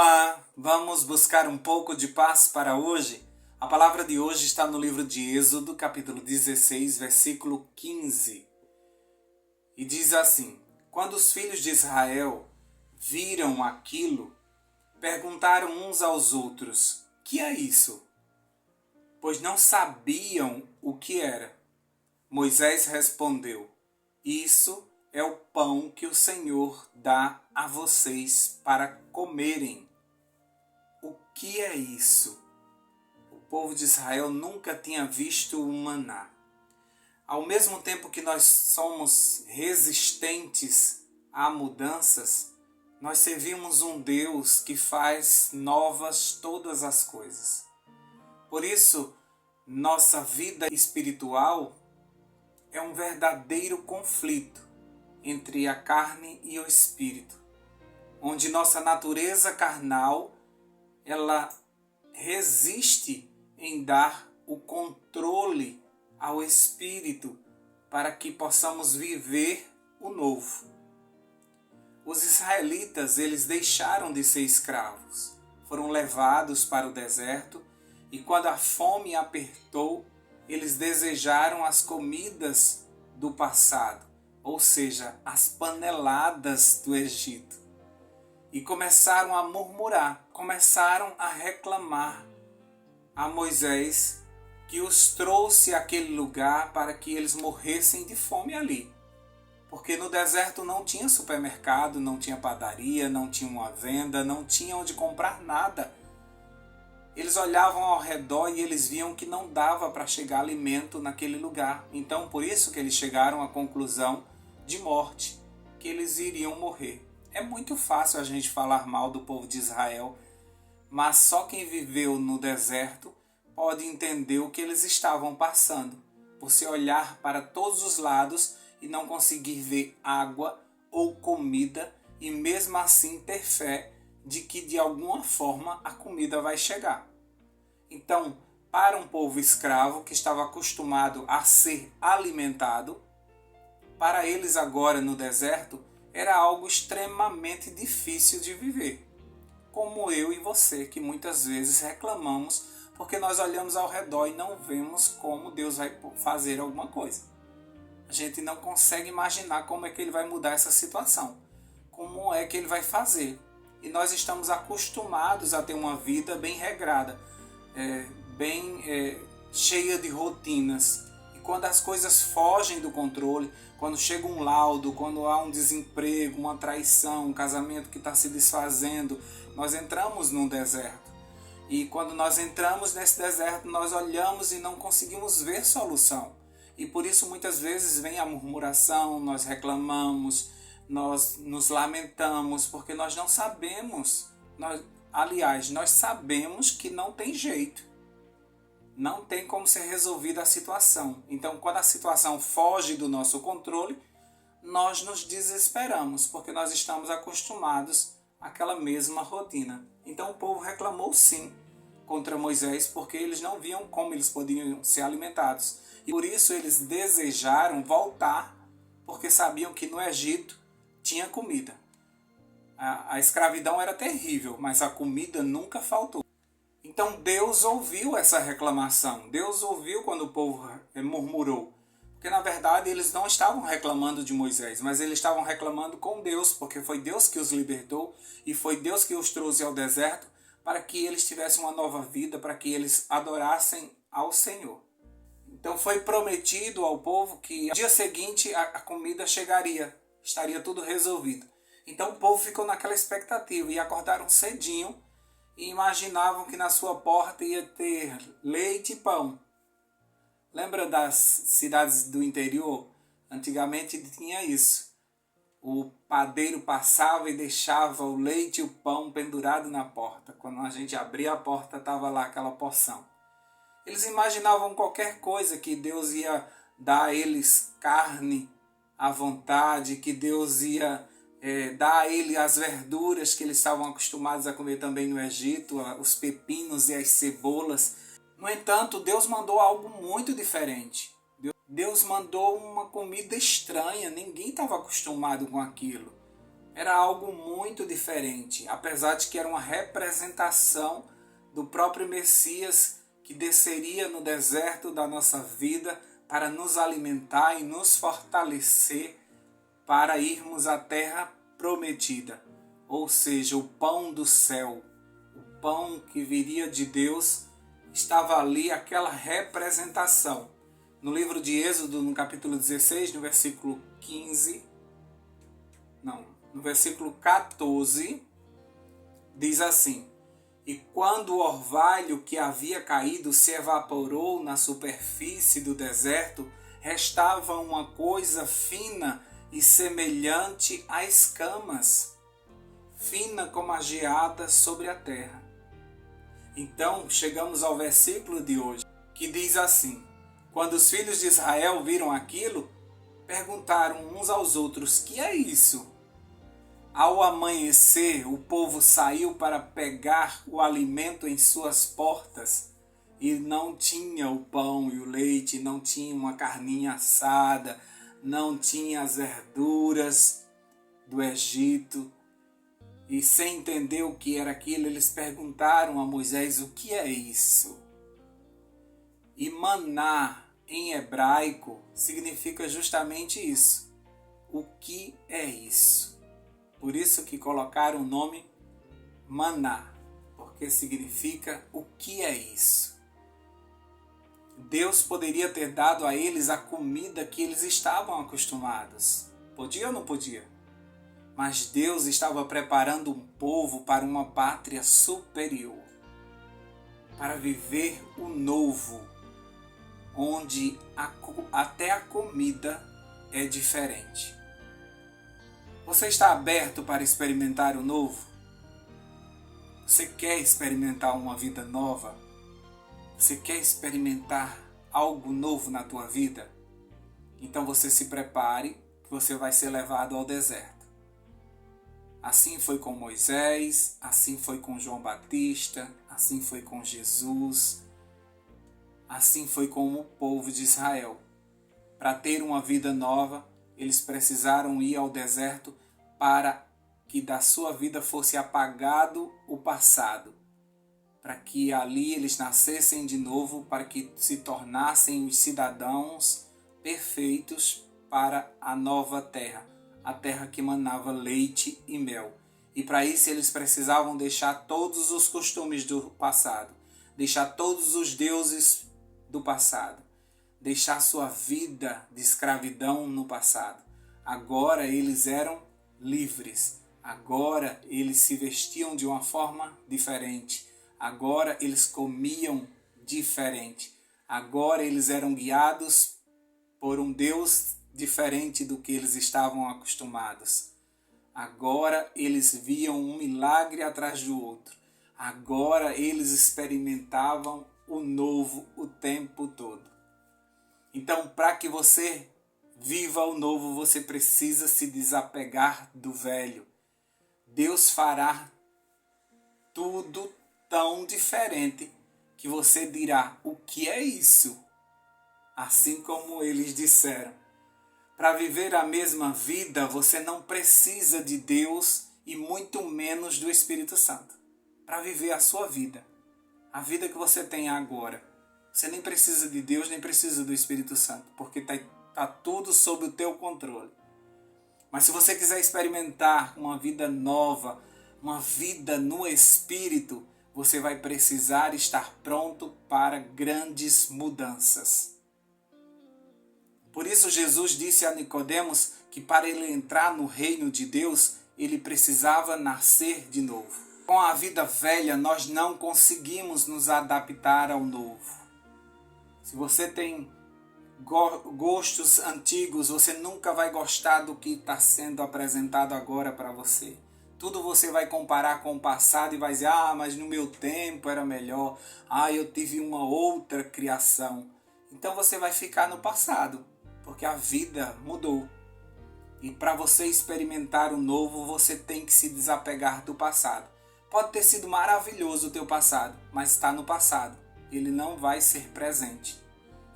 Olá, vamos buscar um pouco de paz para hoje? A palavra de hoje está no livro de Êxodo, capítulo 16, versículo 15. E diz assim: Quando os filhos de Israel viram aquilo, perguntaram uns aos outros: Que é isso? Pois não sabiam o que era. Moisés respondeu: Isso é o pão que o Senhor dá a vocês para comerem. O que é isso? O povo de Israel nunca tinha visto o maná. Ao mesmo tempo que nós somos resistentes a mudanças, nós servimos um Deus que faz novas todas as coisas. Por isso, nossa vida espiritual é um verdadeiro conflito entre a carne e o espírito, onde nossa natureza carnal ela resiste em dar o controle ao espírito para que possamos viver o novo. Os israelitas, eles deixaram de ser escravos, foram levados para o deserto e quando a fome apertou, eles desejaram as comidas do passado, ou seja, as paneladas do Egito. E começaram a murmurar, começaram a reclamar a Moisés que os trouxe àquele lugar para que eles morressem de fome ali. Porque no deserto não tinha supermercado, não tinha padaria, não tinha uma venda, não tinha onde comprar nada. Eles olhavam ao redor e eles viam que não dava para chegar alimento naquele lugar. Então, por isso que eles chegaram à conclusão de morte, que eles iriam morrer. É muito fácil a gente falar mal do povo de Israel, mas só quem viveu no deserto pode entender o que eles estavam passando. Por se olhar para todos os lados e não conseguir ver água ou comida e mesmo assim ter fé de que de alguma forma a comida vai chegar. Então, para um povo escravo que estava acostumado a ser alimentado, para eles agora no deserto era algo extremamente difícil de viver. Como eu e você, que muitas vezes reclamamos porque nós olhamos ao redor e não vemos como Deus vai fazer alguma coisa. A gente não consegue imaginar como é que Ele vai mudar essa situação, como é que Ele vai fazer. E nós estamos acostumados a ter uma vida bem regrada, bem cheia de rotinas. E quando as coisas fogem do controle, quando chega um laudo, quando há um desemprego, uma traição, um casamento que está se desfazendo, nós entramos num deserto. E quando nós entramos nesse deserto, nós olhamos e não conseguimos ver solução. E por isso muitas vezes vem a murmuração, nós reclamamos, nós nos lamentamos, porque nós não sabemos. Nós sabemos que não tem jeito. Não tem como ser resolvida a situação. Então, quando a situação foge do nosso controle, nós nos desesperamos, porque nós estamos acostumados àquela mesma rotina. Então, o povo reclamou sim contra Moisés, porque eles não viam como eles podiam ser alimentados. E por isso eles desejaram voltar, porque sabiam que no Egito tinha comida. A escravidão era terrível, mas a comida nunca faltou. Então Deus ouviu essa reclamação. Deus ouviu quando o povo murmurou. Porque na verdade eles não estavam reclamando de Moisés, mas eles estavam reclamando com Deus, porque foi Deus que os libertou e foi Deus que os trouxe ao deserto para que eles tivessem uma nova vida, para que eles adorassem ao Senhor. Então foi prometido ao povo que no dia seguinte a comida chegaria, estaria tudo resolvido. Então o povo ficou naquela expectativa e acordaram cedinho e imaginavam que na sua porta ia ter leite e pão. Lembra das cidades do interior? Antigamente tinha isso. O padeiro passava e deixava o leite e o pão pendurado na porta. Quando a gente abria a porta, estava lá aquela porção. Eles imaginavam qualquer coisa, que Deus ia dar a eles carne à vontade, que Deus ia dar a eles as verduras que eles estavam acostumados a comer também no Egito, os pepinos e as cebolas. No entanto, Deus mandou algo muito diferente. Deus mandou uma comida estranha, ninguém estava acostumado com aquilo. era algo muito diferente, apesar de que era uma representação do próprio Messias que desceria no deserto da nossa vida para nos alimentar e nos fortalecer para irmos à terra prometida, ou seja, o pão do céu, o pão que viria de Deus, estava ali aquela representação. No livro de Êxodo, no capítulo 16, no versículo 14, diz assim: E quando o orvalho que havia caído se evaporou na superfície do deserto, restava uma coisa fina e semelhante a escamas, fina como a geada sobre a terra. Então, chegamos ao versículo de hoje, que diz assim: Quando os filhos de Israel viram aquilo, perguntaram uns aos outros: Que é isso? Ao amanhecer, o povo saiu para pegar o alimento em suas portas e não tinha o pão e o leite, não tinha uma carninha assada, não tinha as verduras do Egito. E sem entender o que era aquilo, eles perguntaram a Moisés: o que é isso? E maná em hebraico significa justamente isso. O que é isso? Por isso que colocaram o nome maná, porque significa o que é isso. Deus poderia ter dado a eles a comida que eles estavam acostumados. Podia ou não podia? Mas Deus estava preparando um povo para uma pátria superior, para viver o novo, onde até a comida é diferente. Você está aberto para experimentar o novo? Você quer experimentar uma vida nova? Você quer experimentar algo novo na tua vida? Então você se prepare, que você vai ser levado ao deserto. Assim foi com Moisés, assim foi com João Batista, assim foi com Jesus, assim foi com o povo de Israel. Para ter uma vida nova, eles precisaram ir ao deserto para que da sua vida fosse apagado o passado, para que ali eles nascessem de novo, para que se tornassem os cidadãos perfeitos para a nova terra, a terra que manava leite e mel. E para isso eles precisavam deixar todos os costumes do passado, deixar todos os deuses do passado, deixar sua vida de escravidão no passado. Agora eles eram livres, agora eles se vestiam de uma forma diferente, agora eles comiam diferente, agora eles eram guiados por um Deus diferente do que eles estavam acostumados. Agora eles viam um milagre atrás do outro. Agora eles experimentavam o novo o tempo todo. Então, para que você viva o novo, você precisa se desapegar do velho. Deus fará tudo tão diferente que você dirá: o que é isso? Assim como eles disseram. Para viver a mesma vida, você não precisa de Deus e muito menos do Espírito Santo. Para viver a sua vida, a vida que você tem agora, você nem precisa de Deus, nem precisa do Espírito Santo, porque está tudo sob o teu controle. Mas se você quiser experimentar uma vida nova, uma vida no Espírito, você vai precisar estar pronto para grandes mudanças. Por isso Jesus disse a Nicodemos que para ele entrar no reino de Deus, ele precisava nascer de novo. Com a vida velha, nós não conseguimos nos adaptar ao novo. Se você tem gostos antigos, você nunca vai gostar do que está sendo apresentado agora para você. Tudo você vai comparar com o passado e vai dizer: mas no meu tempo era melhor. Eu tive uma outra criação. Então você vai ficar no passado, porque a vida mudou. E para você experimentar o novo, você tem que se desapegar do passado. Pode ter sido maravilhoso o teu passado, mas está no passado. Ele não vai ser presente.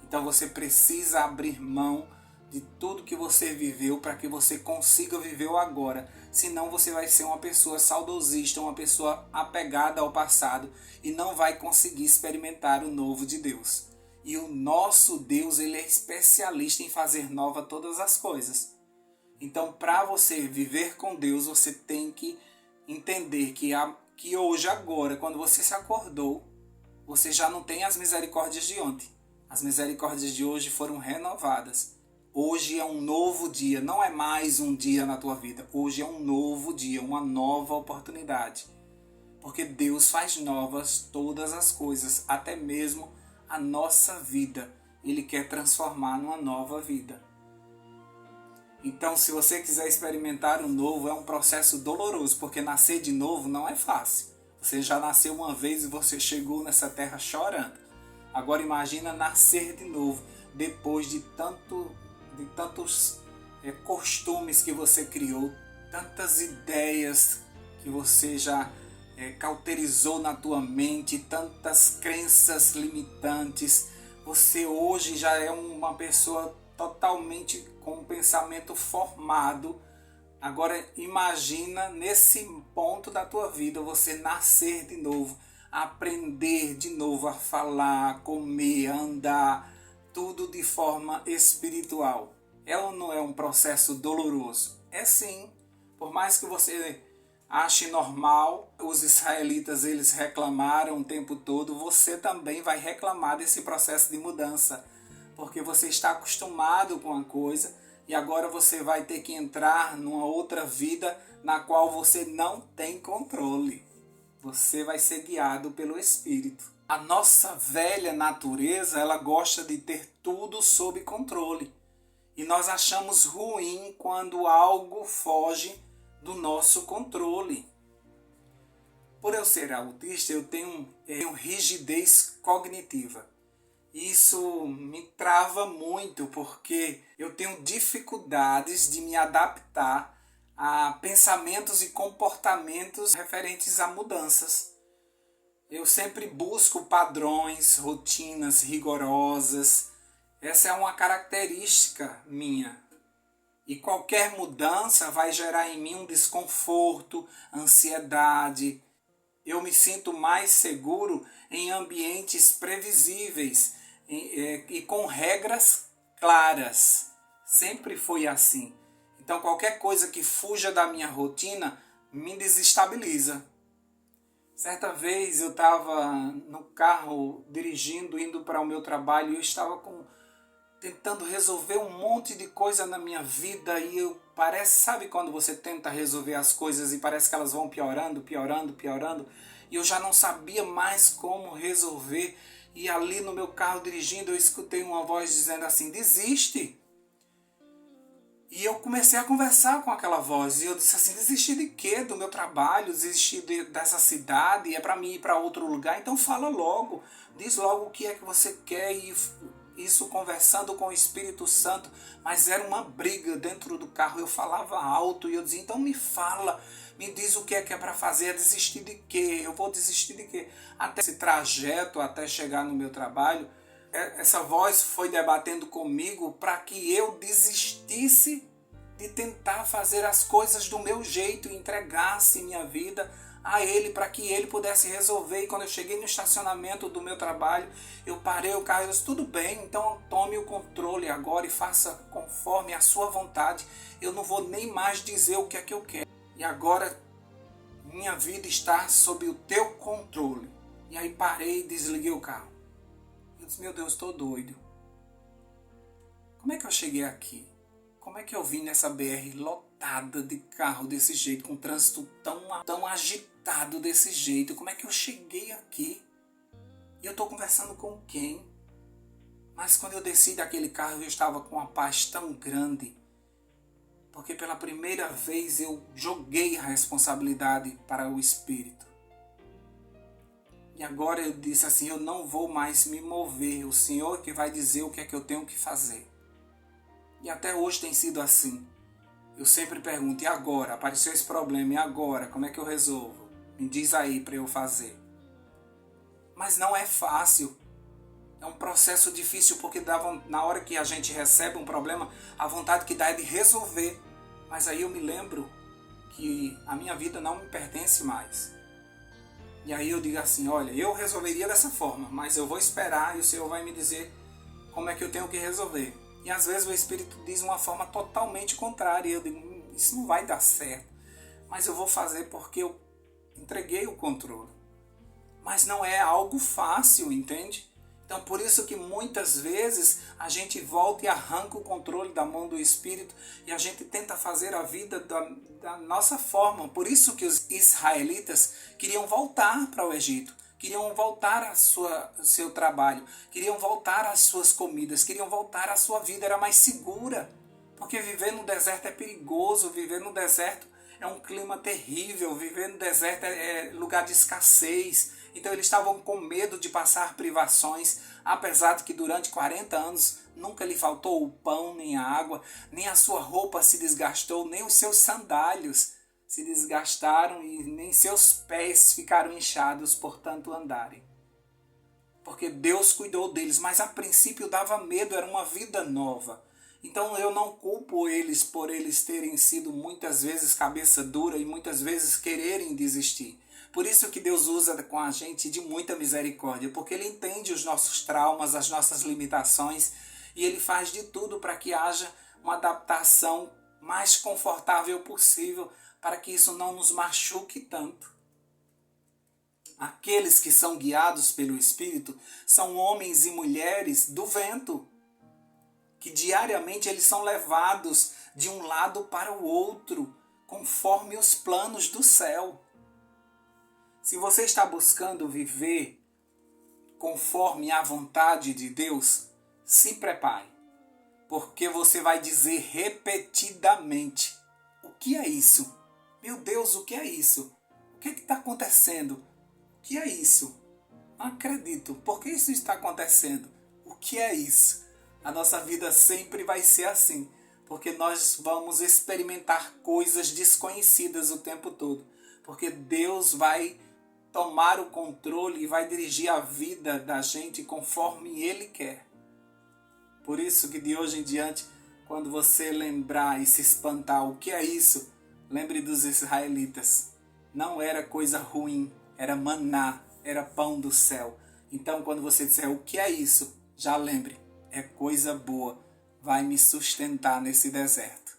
Então você precisa abrir mão de tudo que você viveu para que você consiga viver o agora. Senão você vai ser uma pessoa saudosista, uma pessoa apegada ao passado e não vai conseguir experimentar o novo de Deus. E o nosso Deus, ele é especialista em fazer nova todas as coisas. Então, para você viver com Deus, você tem que entender que hoje, agora, quando você se acordou, você já não tem as misericórdias de ontem. As misericórdias de hoje foram renovadas. Hoje é um novo dia, não é mais um dia na tua vida. Hoje é um novo dia, uma nova oportunidade. Porque Deus faz novas todas as coisas, até mesmo a nossa vida. Ele quer transformar numa nova vida. Então, se você quiser experimentar o novo, é um processo doloroso, porque nascer de novo não é fácil. Você já nasceu uma vez e você chegou nessa terra chorando. Agora imagina nascer de novo, depois de tantos costumes que você criou, tantas ideias que você já cauterizou na tua mente, tantas crenças limitantes. Você hoje já é uma pessoa totalmente com um pensamento formado. Agora imagina nesse ponto da tua vida você nascer de novo, aprender de novo a falar, a comer, a andar, tudo de forma espiritual. É ou não é um processo doloroso? É sim. Por mais que você ache normal, os israelitas eles reclamaram o tempo todo, você também vai reclamar desse processo de mudança. Porque você está acostumado com a coisa e agora você vai ter que entrar numa outra vida na qual você não tem controle. Você vai ser guiado pelo Espírito. A nossa velha natureza, ela gosta de ter tudo sob controle. E nós achamos ruim quando algo foge do nosso controle. Por eu ser autista, eu tenho rigidez cognitiva. Isso me trava muito porque eu tenho dificuldades de me adaptar a pensamentos e comportamentos referentes a mudanças. Eu sempre busco padrões, rotinas rigorosas. Essa é uma característica minha. E qualquer mudança vai gerar em mim um desconforto, ansiedade. Eu me sinto mais seguro em ambientes previsíveis e com regras claras. Sempre foi assim. Então qualquer coisa que fuja da minha rotina me desestabiliza. Certa vez eu estava no carro dirigindo, indo para o meu trabalho e eu estava tentando resolver um monte de coisa na minha vida e sabe quando você tenta resolver as coisas e parece que elas vão piorando, piorando, piorando, e eu já não sabia mais como resolver, e ali no meu carro dirigindo eu escutei uma voz dizendo assim, desiste. E eu comecei a conversar com aquela voz, e eu disse assim, desistir de quê? Do meu trabalho, desistir dessa cidade, é para mim ir para outro lugar, então fala logo, diz logo o que é que você quer, e isso conversando com o Espírito Santo, mas era uma briga dentro do carro, eu falava alto, e eu dizia, então me fala, me diz o que é para fazer, é desistir de quê? Eu vou desistir de quê? Até esse trajeto, até chegar no meu trabalho, essa voz foi debatendo comigo para que eu desistisse de tentar fazer as coisas do meu jeito e entregasse minha vida a Ele para que Ele pudesse resolver. E quando eu cheguei no estacionamento do meu trabalho, eu parei o carro e disse, tudo bem, então tome o controle agora e faça conforme a sua vontade. Eu não vou nem mais dizer o que é que eu quero. E agora minha vida está sob o teu controle. E aí parei e desliguei o carro. Eu disse, meu Deus, estou doido. Como é que eu cheguei aqui? Como é que eu vim nessa BR lotada de carro desse jeito, com trânsito tão agitado desse jeito? Como é que eu cheguei aqui? E eu estou conversando com quem? Mas quando eu desci daquele carro, eu estava com uma paz tão grande. Porque pela primeira vez eu joguei a responsabilidade para o Espírito. E agora eu disse assim, eu não vou mais me mover. O Senhor que vai dizer o que é que eu tenho que fazer. E até hoje tem sido assim. Eu sempre pergunto, e agora? Apareceu esse problema, e agora? Como é que eu resolvo? Me diz aí para eu fazer. Mas não é fácil. É um processo difícil porque na hora que a gente recebe um problema, a vontade que dá é de resolver. Mas aí eu me lembro que a minha vida não me pertence mais. E aí eu digo assim, olha, eu resolveria dessa forma, mas eu vou esperar e o Senhor vai me dizer como é que eu tenho que resolver. E às vezes o Espírito diz uma forma totalmente contrária. E eu digo, isso não vai dar certo. Mas eu vou fazer porque eu entreguei o controle. Mas não é algo fácil, entende? Então por isso que muitas vezes a gente volta e arranca o controle da mão do Espírito e a gente tenta fazer a vida da nossa forma. Por isso que os israelitas queriam voltar para o Egito. Queriam voltar ao seu trabalho, queriam voltar às suas comidas, queriam voltar à sua vida, era mais segura. Porque viver no deserto é perigoso, viver no deserto é um clima terrível, viver no deserto é lugar de escassez. Então eles estavam com medo de passar privações, apesar de que durante 40 anos nunca lhe faltou o pão, nem a água, nem a sua roupa se desgastou, nem os seus sandálios se desgastaram e nem seus pés ficaram inchados por tanto andarem. Porque Deus cuidou deles, mas a princípio dava medo, era uma vida nova. Então eu não culpo eles por eles terem sido muitas vezes cabeça dura e muitas vezes quererem desistir. Por isso que Deus usa com a gente de muita misericórdia, porque Ele entende os nossos traumas, as nossas limitações e Ele faz de tudo para que haja uma adaptação mais confortável possível, para que isso não nos machuque tanto. Aqueles que são guiados pelo Espírito são homens e mulheres do vento, que diariamente eles são levados de um lado para o outro, conforme os planos do céu. Se você está buscando viver conforme a vontade de Deus, se prepare, porque você vai dizer repetidamente, o que é isso? Meu Deus, o que é isso? O que está acontecendo? O que é isso? Não acredito. Por que isso está acontecendo? O que é isso? A nossa vida sempre vai ser assim, porque nós vamos experimentar coisas desconhecidas o tempo todo, porque Deus vai tomar o controle e vai dirigir a vida da gente conforme Ele quer. Por isso que de hoje em diante, quando você lembrar e se espantar, o que é isso? Lembre dos israelitas. Não era coisa ruim, era maná, era pão do céu. Então quando você disser o que é isso, já lembre, é coisa boa, vai me sustentar nesse deserto.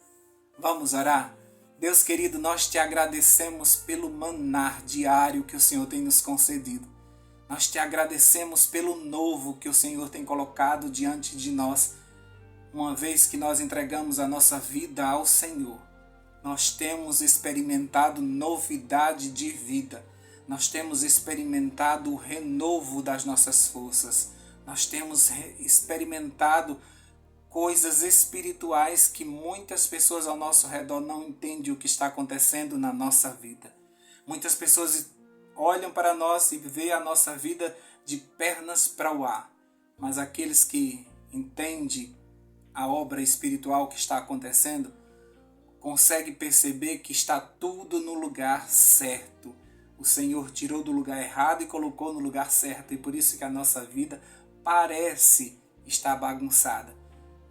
Vamos orar? Deus querido, nós te agradecemos pelo maná diário que o Senhor tem nos concedido. Nós te agradecemos pelo novo que o Senhor tem colocado diante de nós, uma vez que nós entregamos a nossa vida ao Senhor. Nós temos experimentado novidade de vida. Nós temos experimentado o renovo das nossas forças. Nós temos experimentado coisas espirituais que muitas pessoas ao nosso redor não entendem o que está acontecendo na nossa vida. Muitas pessoas olham para nós e veem a nossa vida de pernas para o ar. Mas aqueles que entendem a obra espiritual que está acontecendo, consegue perceber que está tudo no lugar certo. O Senhor tirou do lugar errado e colocou no lugar certo. E por isso que a nossa vida parece estar bagunçada.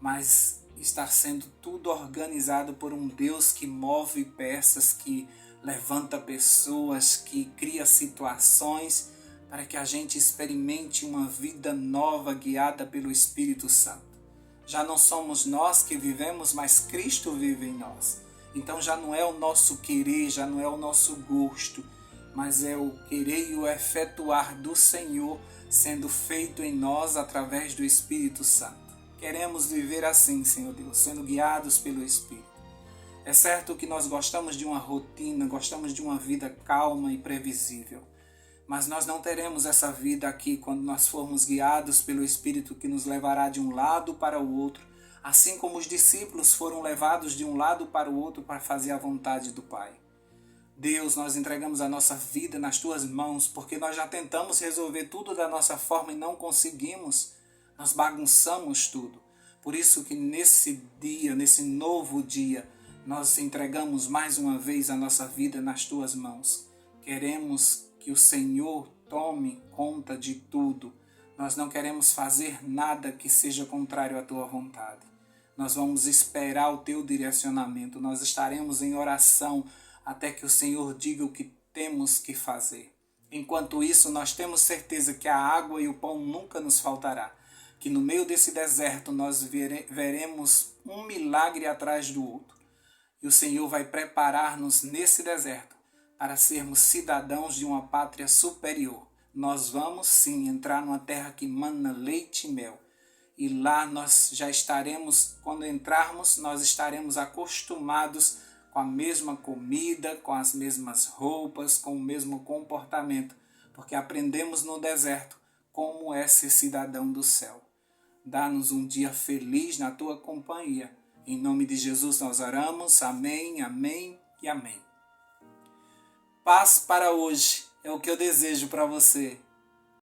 Mas está sendo tudo organizado por um Deus que move peças, que levanta pessoas, que cria situações para que a gente experimente uma vida nova guiada pelo Espírito Santo. Já não somos nós que vivemos, mas Cristo vive em nós. Então já não é o nosso querer, já não é o nosso gosto, mas é o querer e o efetuar do Senhor sendo feito em nós através do Espírito Santo. Queremos viver assim, Senhor Deus, sendo guiados pelo Espírito. É certo que nós gostamos de uma rotina, gostamos de uma vida calma e previsível, mas nós não teremos essa vida aqui quando nós formos guiados pelo Espírito que nos levará de um lado para o outro, assim como os discípulos foram levados de um lado para o outro para fazer a vontade do Pai. Deus, nós entregamos a nossa vida nas Tuas mãos, porque nós já tentamos resolver tudo da nossa forma e não conseguimos. Nós bagunçamos tudo. Por isso que nesse dia, nesse novo dia, nós entregamos mais uma vez a nossa vida nas Tuas mãos. Queremos que o Senhor tome conta de tudo. Nós não queremos fazer nada que seja contrário à tua vontade. Nós vamos esperar o teu direcionamento. Nós estaremos em oração até que o Senhor diga o que temos que fazer. Enquanto isso, nós temos certeza que a água e o pão nunca nos faltará. Que no meio desse deserto nós veremos um milagre atrás do outro. E o Senhor vai preparar-nos nesse deserto para sermos cidadãos de uma pátria superior. Nós vamos sim entrar numa terra que mana leite e mel. E lá nós já estaremos, quando entrarmos, nós estaremos acostumados com a mesma comida, com as mesmas roupas, com o mesmo comportamento, porque aprendemos no deserto como é ser cidadão do céu. Dá-nos um dia feliz na tua companhia. Em nome de Jesus nós oramos. Amém, amém e amém. Paz para hoje é o que eu desejo para você.